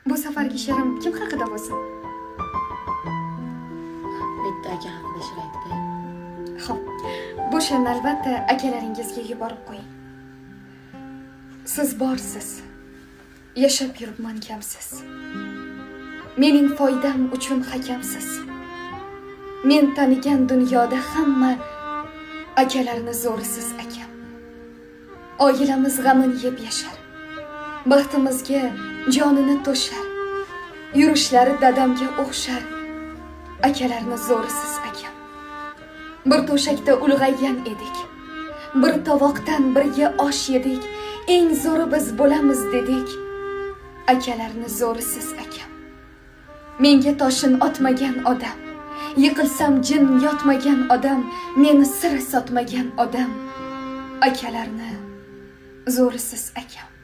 Bu safargi she'rim kim haqida bo'lsin? Bitta aka haqida she'r aytdi. Xo'p, bu she'rni albatta akalaringizga yuborib qo'ying. Siz borsiz. Yashab yuribman kamsiz. Mening foydam uchun hakamsiz. Men tanigan dunyoda hamma akalarni zo'risiz akam. Oilamiz g'amini yeb yashar. Baxtimizga jonini to'shar. Yurishlari dadamga o'xshar. Akalarni zo'risiz akam. Bir to'shakda ulg'aygan edik. Bir tovoqdan birga osh yedik. Eng zo'ri biz bo'lamiz dedik. Akalarni zo'risiz akam. Menga toshin otmagan odam, yiqilsam jin yotmagan odam, meni sira sotmagan odam. Akalarni zo'risiz akam.